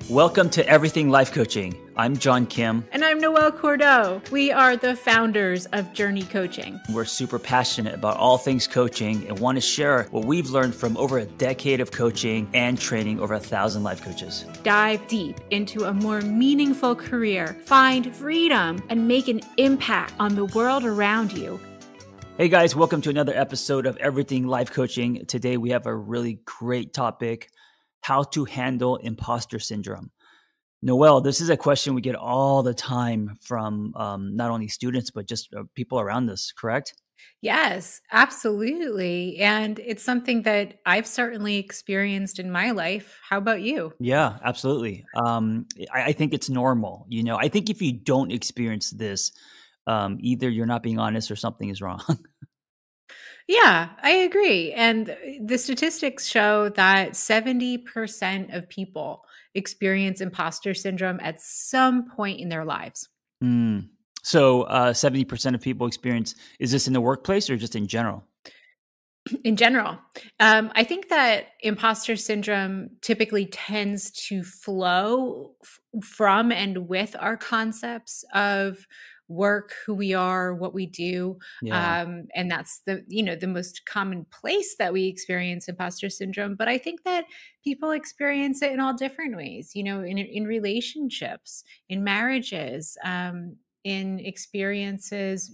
Welcome to Everything Life Coaching. I'm John Kim. And I'm Noelle Cordeau. We are the founders of Journey Coaching. We're super passionate about all things coaching and want to share what we've learned from over a decade of coaching and training over 1,000 life coaches. Dive deep into a more meaningful career, find freedom, and make an impact on the world around you. Hey guys, welcome to another episode of Everything Life Coaching. Today we have a really great topic: how to handle imposter syndrome. Noelle, this is a question we get all the time from not only students, but just people around us, correct? Yes, absolutely. And it's something that I've certainly experienced in my life. How about you? Yeah, absolutely. I think it's normal. I think if you don't experience this, either you're not being honest or something is wrong. Yeah, I agree. And the statistics show that 70% of people experience imposter syndrome at some point in their lives. Mm. So 70% of people experience, is this in the workplace or just in general? In general, I think that imposter syndrome typically tends to flow from and with our concepts of work, who we are, what we do, Yeah, and that's the most common place that we experience imposter syndrome. But I think that people experience it in all different ways. In relationships, in marriages, in experiences.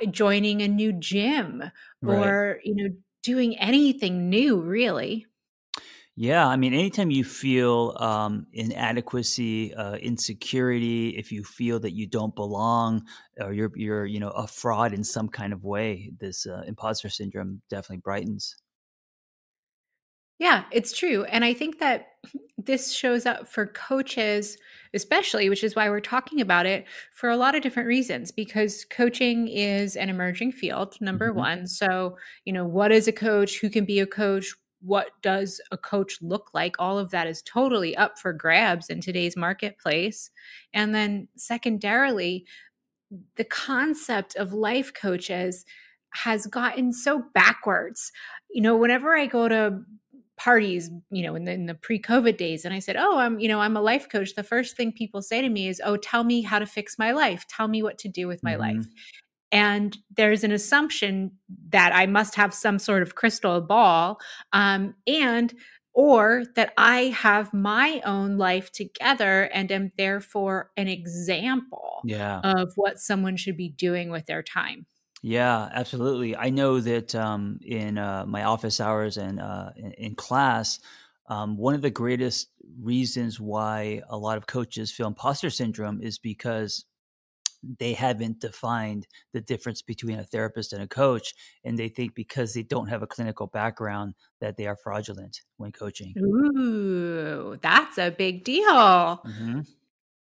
Joining a new gym right. or, doing anything new, really. Yeah, I mean, anytime you feel inadequacy, insecurity, if you feel that you don't belong or you're a fraud in some kind of way, this imposter syndrome definitely brightens. Yeah, it's true. And I think that this shows up for coaches, especially, which is why we're talking about it for a lot of different reasons, because coaching is an emerging field, number Hmm. one. So, what is a coach? Who can be a coach? What does a coach look like? All of that is totally up for grabs in today's marketplace. And then, secondarily, the concept of life coaches has gotten so backwards. Whenever I go to parties, in the pre-COVID days, and I said, "Oh, I'm a life coach," the first thing people say to me is, "Oh, tell me how to fix my life. Tell me what to do with my Hmm. life." And there's an assumption that I must have some sort of crystal ball, and or that I have my own life together and am therefore an example Yeah. of what someone should be doing with their time. Yeah, absolutely. I know that in my office hours and in class, one of the greatest reasons why a lot of coaches feel imposter syndrome is because they haven't defined the difference between a therapist and a coach. And they think because they don't have a clinical background that they are fraudulent when coaching. Ooh, that's a big deal. Hmm.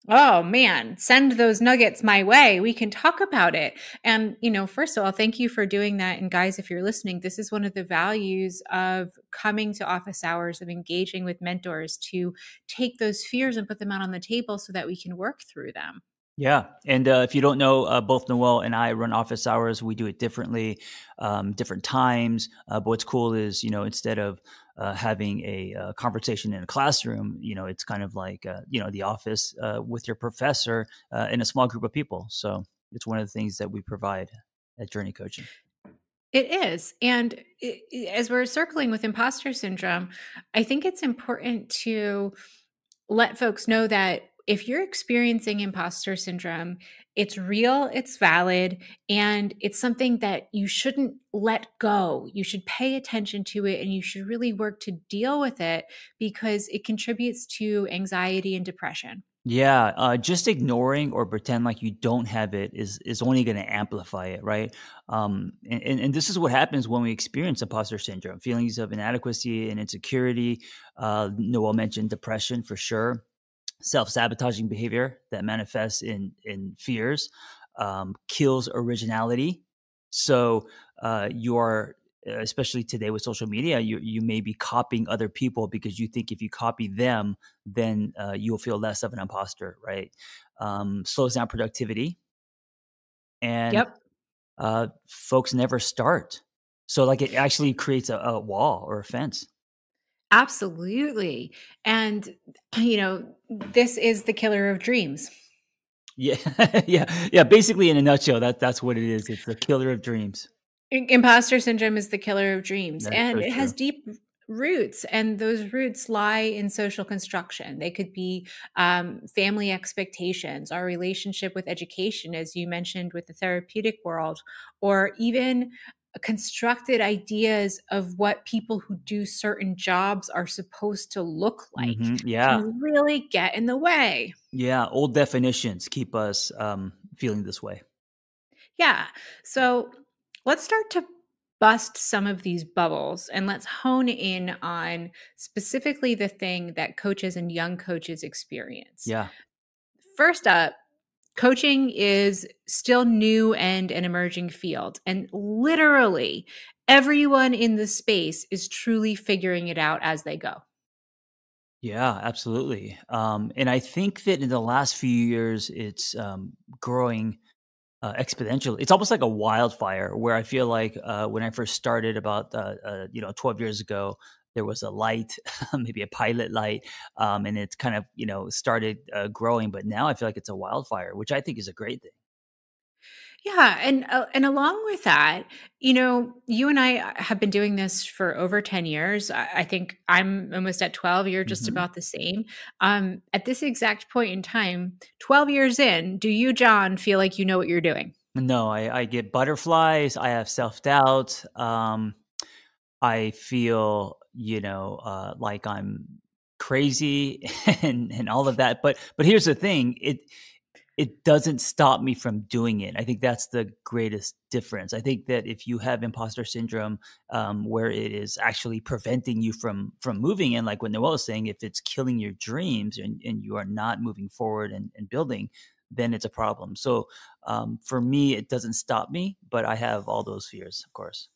Oh man, send those nuggets my way. We can talk about it. And, first of all, thank you for doing that. And guys, if you're listening, this is one of the values of coming to office hours, of engaging with mentors, to take those fears and put them out on the table so that we can work through them. Yeah. And if you don't know, both Noel and I run office hours. We do it differently, different times. But what's cool is, instead of having a conversation in a classroom, it's kind of like, the office with your professor in a small group of people. So it's one of the things that we provide at Journey Coaching. It is. And as we're circling with imposter syndrome, I think it's important to let folks know that if you're experiencing imposter syndrome, it's real, it's valid, and it's something that you shouldn't let go. You should pay attention to it and you should really work to deal with it because it contributes to anxiety and depression. Yeah, just ignoring or pretend like you don't have it is only going to amplify it, right? And this is what happens when we experience imposter syndrome: feelings of inadequacy and insecurity. Noel mentioned depression for sure, self-sabotaging behavior that manifests in fears, kills originality. So you are, especially today with social media, you may be copying other people because you think if you copy them, then you'll feel less of an imposter, right? Slows down productivity, and Yep. folks never start. So like it actually creates a wall or a fence. Absolutely. And, this is the killer of dreams. Yeah, yeah. Basically, in a nutshell, that's what it is. It's the killer of dreams. Imposter syndrome is the killer of dreams, That's and so it has true. deep roots, and those roots lie in social construction. They could be family expectations, our relationship with education, as you mentioned with the therapeutic world, or even constructed ideas of what people who do certain jobs are supposed to look like Yeah, can really get in the way. yeah. Old definitions keep us feeling this way. Yeah. So let's start to bust some of these bubbles and let's hone in on specifically the thing that coaches and young coaches experience. Yeah. First up, coaching is still new and an emerging field. And literally, everyone in the space is truly figuring it out as they go. Yeah, absolutely. And I think that in the last few years, it's growing exponentially. It's almost like a wildfire. Where I feel like when I first started about 12 years ago, there was a light, maybe a pilot light, and it's kind of started growing. But now I feel like it's a wildfire, which I think is a great thing. Yeah, and along with that, you and I have been doing this for over 10 years. I think I'm almost at 12. You're just hmm about the same. At this exact point in time, 12 years in, do you, John, feel like you know what you're doing? No, I get butterflies. I have self doubt. I feel, like I'm crazy and all of that. But here's the thing, it doesn't stop me from doing it. I think that's the greatest difference. I think that if you have imposter syndrome, where it is actually preventing you from moving, and like what Noel was saying, if it's killing your dreams and you are not moving forward and building, then it's a problem. So for me, it doesn't stop me, but I have all those fears, of course.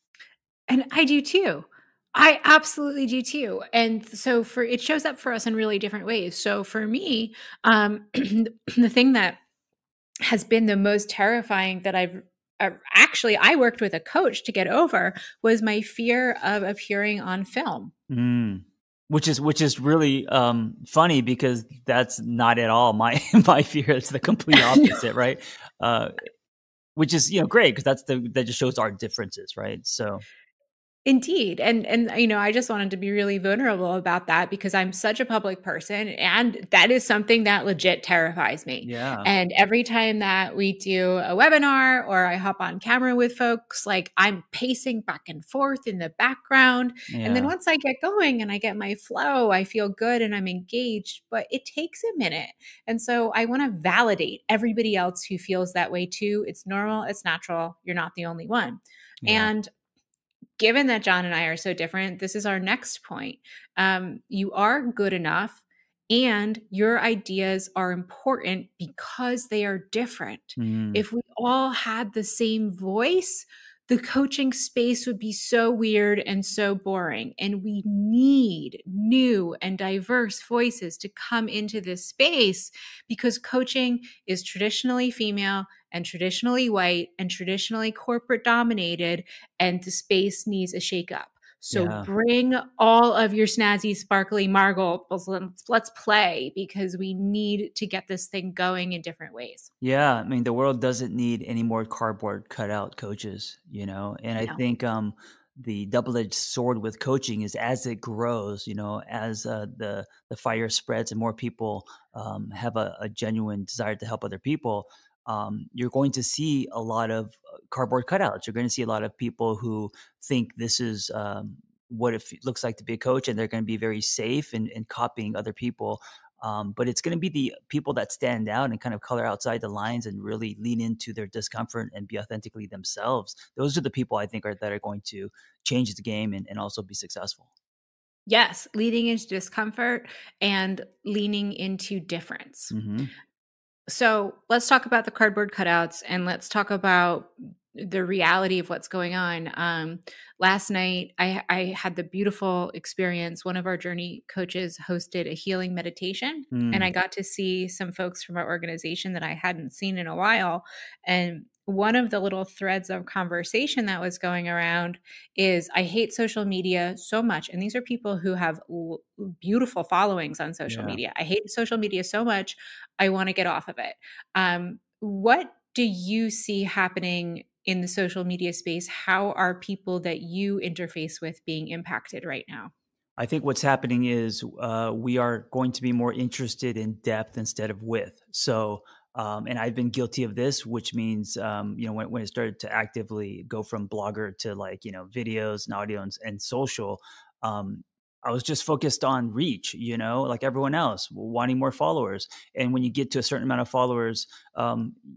And I do too. I absolutely do too. And so for it shows up for us in really different ways. So for me, the thing that has been the most terrifying that I've actually I worked with a coach to get over was my fear of appearing on film. Mm. Which is really funny because that's not at all my my fear. It's the complete opposite, right? Uh, which is great because that just shows our differences, right? So Indeed. And I just wanted to be really vulnerable about that because I'm such a public person and that is something that legit terrifies me. yeah, And every time that we do a webinar or I hop on camera with folks, like I'm pacing back and forth in the background. And then yeah, once I get going and I get my flow, I feel good and I'm engaged, but it takes a minute. And so I want to validate everybody else who feels that way too. It's normal, it's natural. You're not the only one. yeah, And given that John and I are so different, this is our next point. You are good enough, and your ideas are important because they are different. mm, If we all had the same voice, the coaching space would be so weird and so boring. And we need new and diverse voices to come into this space because coaching is traditionally female and traditionally white and traditionally corporate dominated and the space needs a shakeup. So yeah. bring all of your snazzy, sparkly marbles. Let's play because we need to get this thing going in different ways. Yeah, I mean, the world doesn't need any more cardboard cutout coaches, and I No. think the double-edged sword with coaching is as it grows, as the fire spreads and more people have a genuine desire to help other people, you're going to see a lot of cardboard cutouts. You're going to see a lot of people who think this is what it looks like to be a coach, and they're going to be very safe in copying other people, but it's going to be the people that stand out and kind of color outside the lines and really lean into their discomfort and be authentically themselves. Those are the people I think that are going to change the game and also be successful. Yes, leading into discomfort and leaning into difference. hmm So let's talk about the cardboard cutouts and let's talk about the reality of what's going on. Last night, I had the beautiful experience. One of our journey coaches hosted a healing meditation, and I Mm. got to see some folks from our organization that I hadn't seen in a while. And one of the little threads of conversation that was going around is I hate social media so much. And these are people who have beautiful followings on social Yeah. media. I hate social media so much. I want to get off of it. What do you see happening in the social media space? How are people that you interface with being impacted right now? I think what's happening is we are going to be more interested in depth instead of width. So, and I've been guilty of this, which means, when it started to actively go from blogger to like, videos and audio and social, um, I was just focused on reach, like everyone else, wanting more followers. And when you get to a certain amount of followers,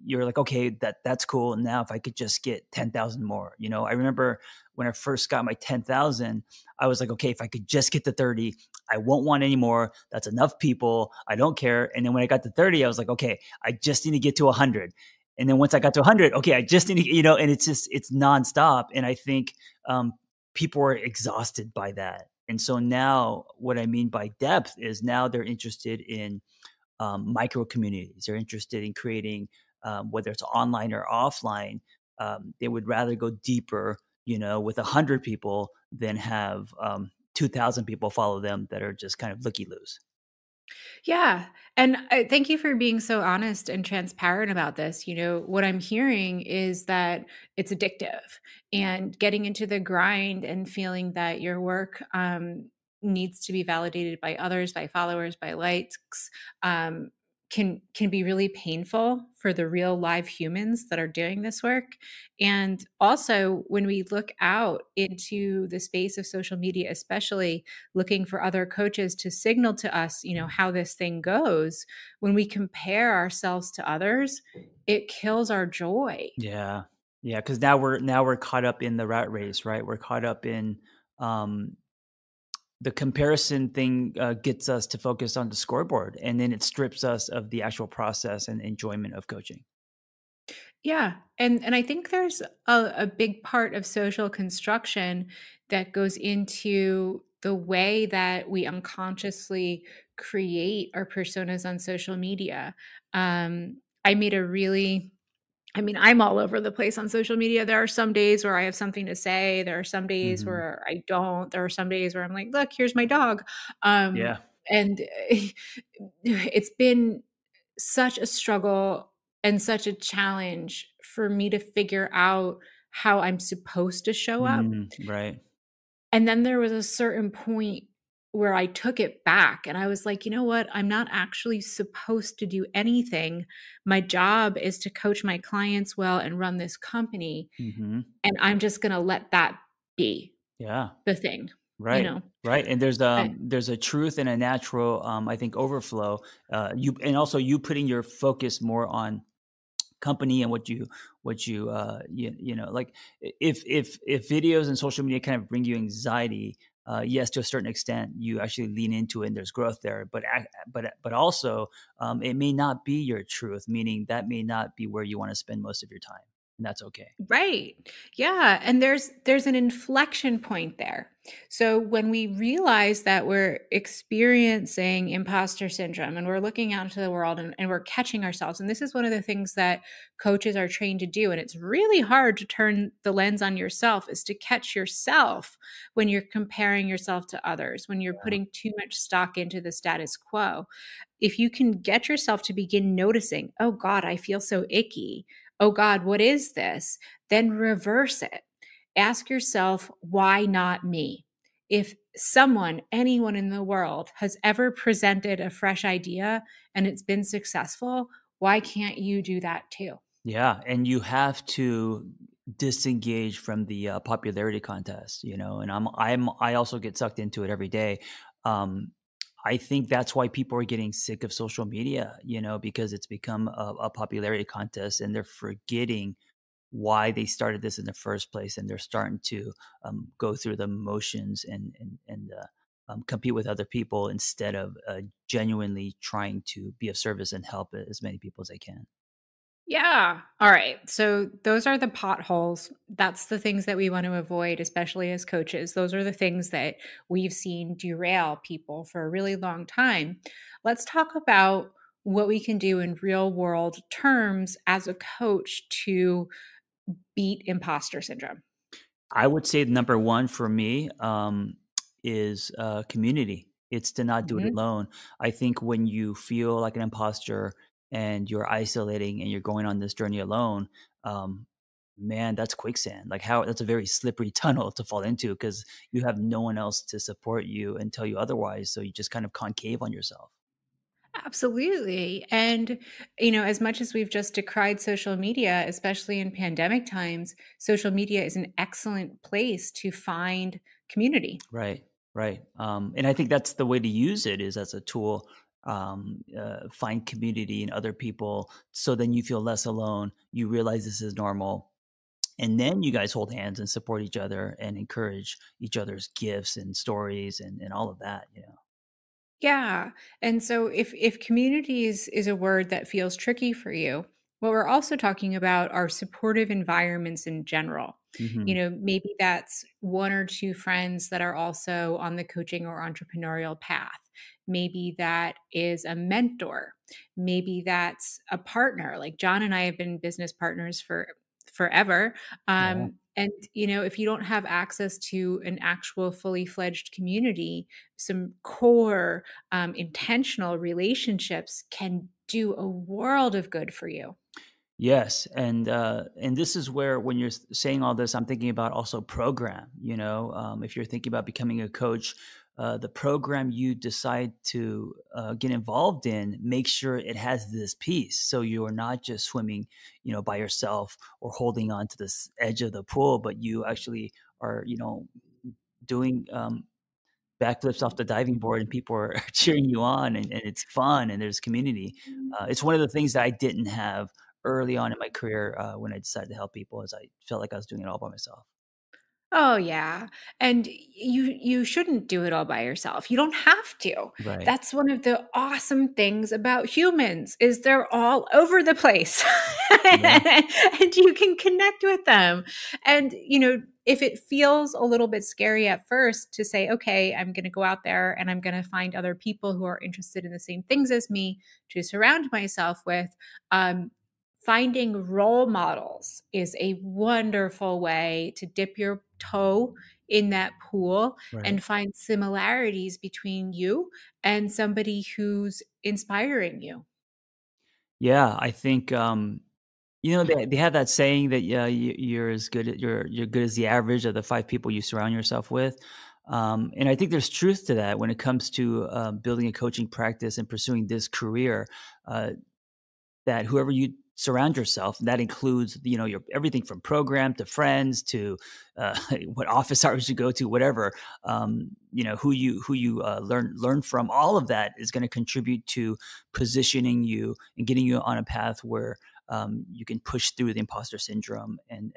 you're like, okay, that's cool. And now if I could just get 10,000 more, I remember when I first got my 10,000, I was like, okay, if I could just get to 30, I won't want any more. That's enough people. I don't care. And then when I got to 30, I was like, okay, I just need to get to 100. And then once I got to 100, okay, I just need to, and it's nonstop. And I think people are exhausted by that. And so now what I mean by depth is now they're interested in micro communities. They're interested in creating, whether it's online or offline. They would rather go deeper, with 100 people than have 2,000 people follow them that are just kind of looky loos. Yeah. And thank you for being so honest and transparent about this. What I'm hearing is that it's addictive, and getting into the grind and feeling that your work needs to be validated by others, by followers, by likes, um, can be really painful for the real live humans that are doing this work. And also, when we look out into the space of social media, especially looking for other coaches to signal to us, how this thing goes, when we compare ourselves to others, it kills our joy. Yeah. Yeah. Cause now we're caught up in the rat race, right? We're caught up in um, the comparison thing gets us to focus on the scoreboard, and then it strips us of the actual process and enjoyment of coaching. Yeah. And I think there's a big part of social construction that goes into the way that we unconsciously create our personas on social media. I made a really I mean, I'm all over the place on social media. There are some days where I have something to say. There are some days Hmm. where I don't. There are some days where I'm like, look, here's my dog. Um, Yeah. and it's been such a struggle and such a challenge for me to figure out how I'm supposed to show up. Right. And then there was a certain point where I took it back and I was like, you know what? I'm not actually supposed to do anything. My job is to coach my clients well and run this company. Hmm. And I'm just going to let that be Yeah. the thing, you Right. know? Right. And Uh, there's a truth and a natural I think overflow. You and also you putting your focus more on company and what you like if videos and social media kind of bring you anxiety, yes, to a certain extent you actually lean into it and there's growth there, but also it may not be your truth, meaning that may not be where you want to spend most of your time, and that's okay. Right. Yeah, and there's an inflection point there. So when we realize that we're experiencing imposter syndrome and we're looking out into the world and we're catching ourselves, and this is one of the things that coaches are trained to do, and it's really hard to turn the lens on yourself, is to catch yourself when you're comparing yourself to others, when you're Yeah. putting too much stock into the status quo. If you can get yourself to begin noticing, oh God, I feel so icky. Oh God, what is this? Then reverse it. Ask yourself, why not me? If someone, anyone in the world has ever presented a fresh idea and it's been successful, why can't you do that too? Yeah, and you have to disengage from the popularity contest, and I also get sucked into it every day. Um, I think that's why people are getting sick of social media, because it's become a popularity contest, and they're forgetting why they started this in the first place, and they're starting to go through the motions and compete with other people instead of genuinely trying to be of service and help as many people as they can. Yeah. All right. So those are the potholes. That's the things that we want to avoid, especially as coaches. Those are the things that we've seen derail people for a really long time. Let's talk about what we can do in real world terms as a coach to beat imposter syndrome. I would say number 1 for me, is, community. It's to not do it Mhm. alone. I think when you feel like an imposter and you're isolating and you're going on this journey alone, um, man, that's quicksand. Like, how that's a very slippery tunnel to fall into because you have no one else to support you and tell you otherwise, so you just kind of concave on yourself. Absolutely. And, as much as we've just decried social media, especially in pandemic times, social media is an excellent place to find community. Right, right. And I think that's the way to use it is as a tool. Find community in other people, so then you feel less alone. You realize this is normal, and then you guys hold hands and support each other and encourage each other's gifts and stories and all of that. You know. Yeah. And so if communities is a word that feels tricky for you, what we're also talking about are supportive environments in general. Hmm. Maybe that's one or two friends that are also on the coaching or entrepreneurial path. Maybe that is a mentor. Maybe that's a partner. Like John and I have been business partners for forever. Yeah. If you don't have access to an actual fully fledged community, some core intentional relationships can do a world of good for you. Yes, and this is where when you're saying all this, I'm thinking about also program. You know, if you're thinking about becoming a coach, the program you decide to get involved in, make sure it has this piece, so you are not just swimming, by yourself or holding on to this edge of the pool, but you actually are, doing backflips off the diving board and people are cheering you on and it's fun and there's community. It's one of the things that I didn't have early on in my career when I decided to help people as I felt like I was doing it all by myself. Oh yeah. And you shouldn't do it all by yourself. You don't have to. Right. That's one of the awesome things about humans is they're all over the place. Yeah. And you can connect with them. And if it feels a little bit scary at first to say, okay, I'm going to go out there and I'm going to find other people who are interested in the same things as me to surround myself with, um, finding role models is a wonderful way to dip your toe in that pool Right. and find similarities between you and somebody who's inspiring you. Yeah, I think they have that saying that yeah, you're as good at you're good as the average of the 5 people you surround yourself with. And I think there's truth to that when it comes to building a coaching practice and pursuing this career. Uh, that whoever you surround yourself, that includes, your everything from program to friends to what office hours you go to, whatever, who you learn from, all of that is going to contribute to positioning you and getting you on a path where you can push through the imposter syndrome and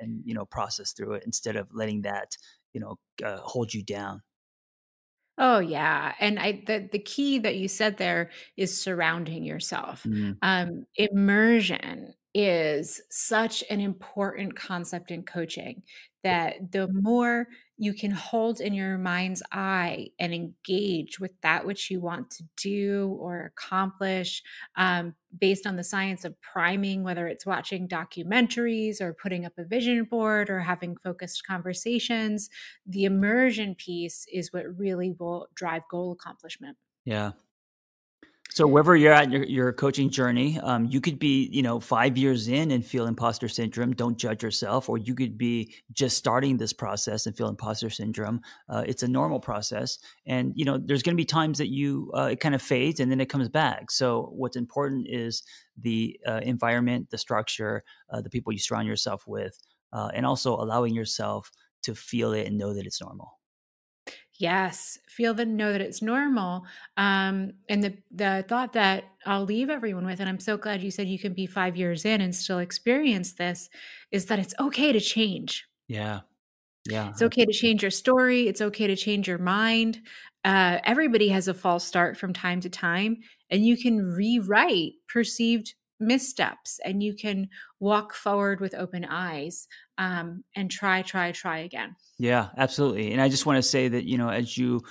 process through it instead of letting that, hold you down. Oh yeah, and the key that you said there is surrounding yourself. Mm, Immersion is such an important concept in coaching that the more you can hold in your mind's eye and engage with that which you want to do or accomplish, based on the science of priming, whether it's watching documentaries or putting up a vision board or having focused conversations, the immersion piece is what really will drive goal accomplishment. yeah. So wherever you're at in your coaching journey, you could be, 5 years in and feel imposter syndrome. Don't judge yourself, or you could be just starting this process and feel imposter syndrome. It's a normal process, and there's going to be times that you it kind of fades and then it comes back. So what's important is the environment, the structure, the people you surround yourself with, and also allowing yourself to feel it and know that it's normal. Yes, feel the know that it's normal. And the thought that I'll leave everyone with, and I'm so glad you said you can be 5 years in and still experience this, is that it's okay to change. Yeah, yeah, It's okay to change your story. It's okay to change your mind. Everybody has a false start from time to time, and you can rewrite perceived missteps, and you can walk forward with open eyes, and try again. Yeah, absolutely. And I just want to say that, as you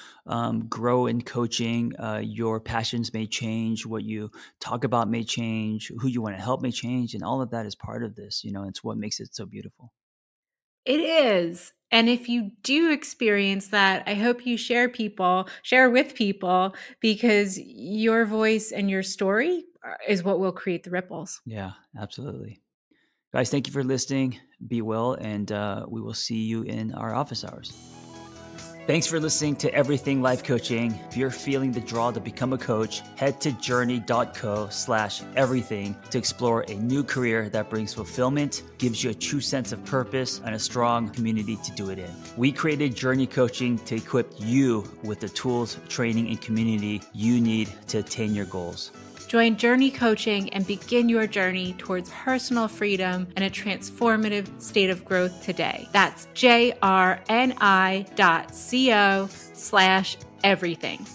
grow in coaching, your passions may change, what you talk about may change, who you want to help may change. And all of that is part of this. It's what makes it so beautiful. It is. And if you do experience that, I hope you share with people, because your voice and your story is what will create the ripples. Yeah, absolutely. Guys, thank you for listening. Be well, and we will see you in our office hours. Thanks for listening to Everything Life Coaching. If you're feeling the draw to become a coach, head to journey.co/everything to explore a new career that brings fulfillment, gives you a true sense of purpose, and a strong community to do it in. We created Journey Coaching to equip you with the tools, training, and community you need to attain your goals. Join Journey Coaching and begin your journey towards personal freedom and a transformative state of growth today. That's JRNI.co/everything.